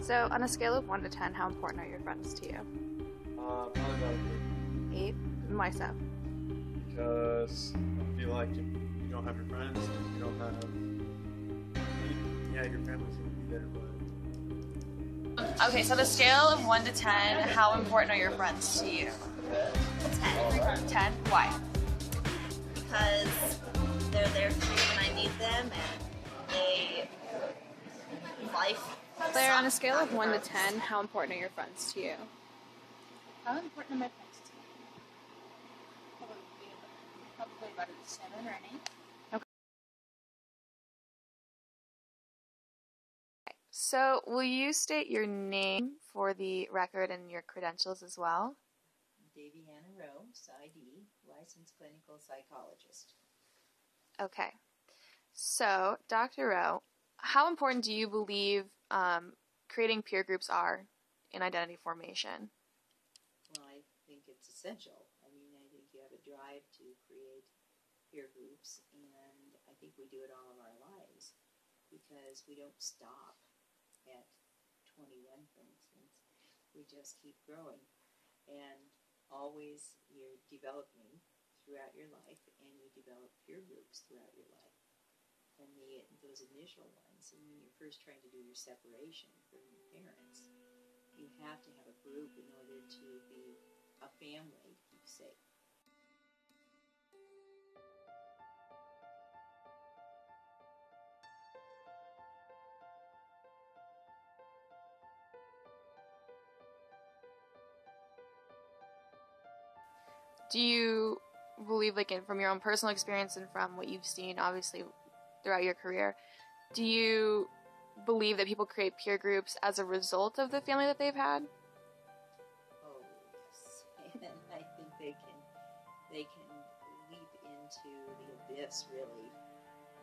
So, on a scale of 1 to 10, how important are your friends to you? Probably about a 8? And why so? because I feel like if you don't have your friends, if you don't have, yeah, your family's gonna be there, but Okay, so on a scale of 1 to 10, how important are your friends to you? 10. 10? Why? Because they're there for me when I need them, and they life. Claire, on a scale of 1 to 10, how important are your friends to you? How important are my friends to me? Probably about a 7 or an 8. So, will you state your name for the record and your credentials as well? Daviana Rowe, PsyD, licensed clinical psychologist. Okay. So, Dr. Rowe, how important do you believe creating peer groups are in identity formation? Well, I think it's essential. I mean, I think you have a drive to create peer groups, and I think we do it all of our lives because we don't stop at 21, for instance. We just keep growing, and always you're developing throughout your life, and you develop peer groups throughout your life. And those initial ones, and when you're first trying to do your separation from your parents, you have to have a group in order to be a family to keep safe. Do you believe, like, from your own personal experience and from what you've seen, obviously, throughout your career, do you believe that people create peer groups as a result of the family that they've had? Oh, yes. And I think they can leap into the abyss, really,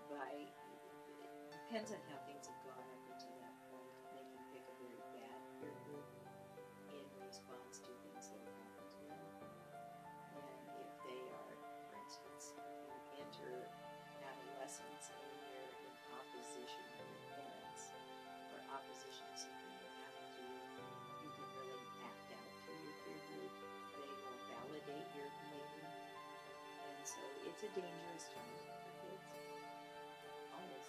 by, it depends on how things have gone up until that point. They can pick a very bad peer group in response to things that have happened to them. And if they are, for instance, if you enter adolescence and you're in opposition to your parents or opposition to something that happened to you, you can really act out through your peer group. They will validate your behavior. And so it's a dangerous time for kids. Always.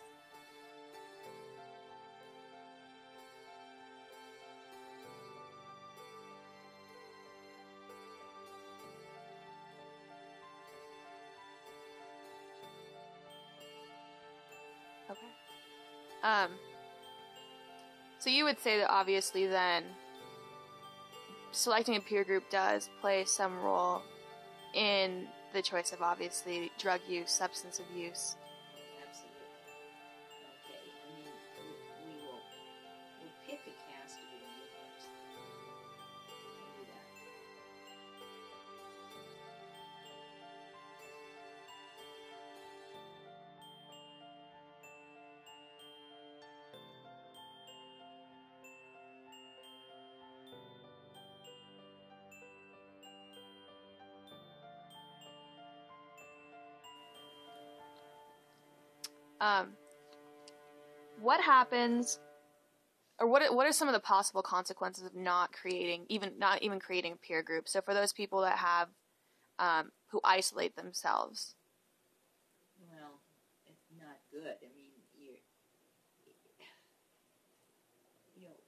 Okay. So you would say that obviously then selecting a peer group does play some role in the choice of obviously drug use, substance abuse. Absolutely. Okay. I mean, we'll pick a cast to begin with first. We'll do that. What happens, or what are some of the possible consequences of not even creating a peer group? So for those people that have who isolate themselves. Well, it's not good. I mean,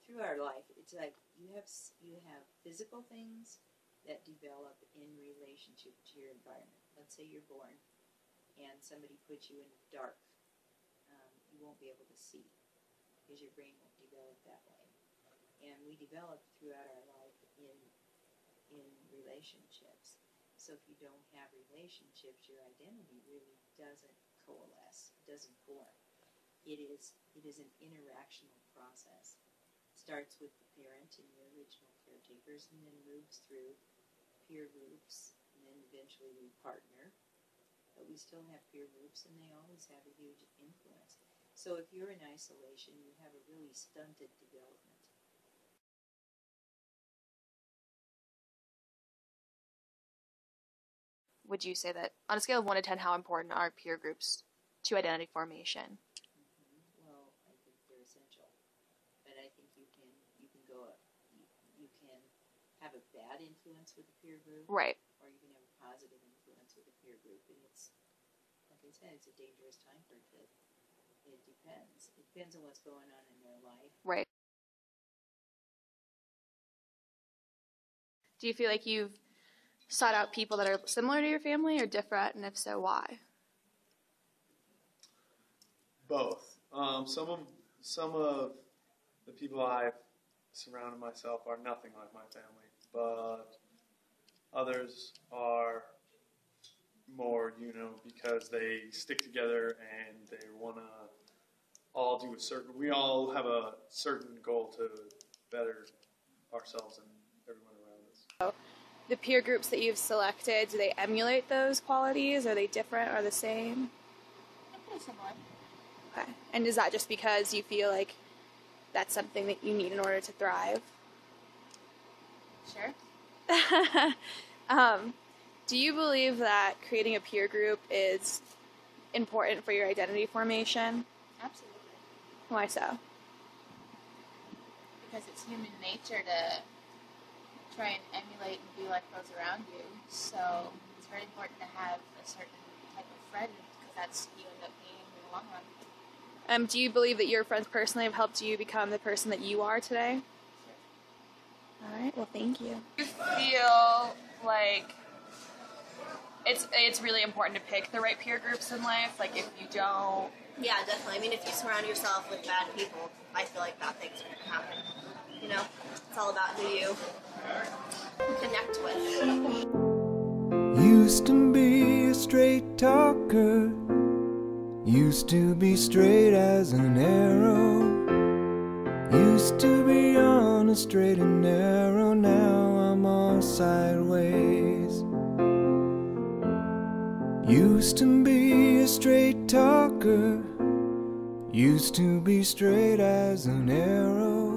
through our life, it's like you have physical things that develop in relationship to your environment. Let's say you're born and somebody puts you in the dark. You won't be able to see because your brain won't develop that way. And we develop throughout our life in relationships. So if you don't have relationships, your identity really doesn't coalesce, doesn't form. It is an interactional process. It starts with the parent and your original caretakers, and then moves through peer groups, and then eventually we partner. But we still have peer groups, and they always have a huge influence. So if you're in isolation, you have a really stunted development. Would you say that on a scale of 1 to 10, how important are peer groups to identity formation? Well, I think they're essential, but I think you have a bad influence with a peer group, Right. or you can have a positive influence with a peer group. And it's, like I said, it's a dangerous time for a kid. It depends. It depends on what's going on in their life. Right. Do you feel like you've sought out people that are similar to your family or different, and if so, why? Both. Some of the people I've surrounded myself are nothing like my family, but others are more, because they stick together and they want to all do we all have a certain goal to better ourselves and everyone around us. The peer groups that you've selected, do they emulate those qualities? Are they different or the same? They're pretty similar. Okay. And is that just because you feel like that's something that you need in order to thrive? Sure. Do you believe that creating a peer group is important for your identity formation? Absolutely. Why so? Because it's human nature to try and emulate and be like those around you. So it's very important to have a certain type of friend because that's who you end up being in the long run. Do you believe that your friends personally have helped you become the person that you are today? Sure. All right. Well, thank you. I feel like it's really important to pick the right peer groups in life. Like if you don't, Yeah, definitely. I mean, if you surround yourself with bad people, I feel like bad things are going to happen. You know, it's all about who you connect with. Used to be a straight talker, used to be straight as an arrow, used to be on a straight and narrow, now I'm all sideways. Used to be a straight talker, used to be straight as an arrow,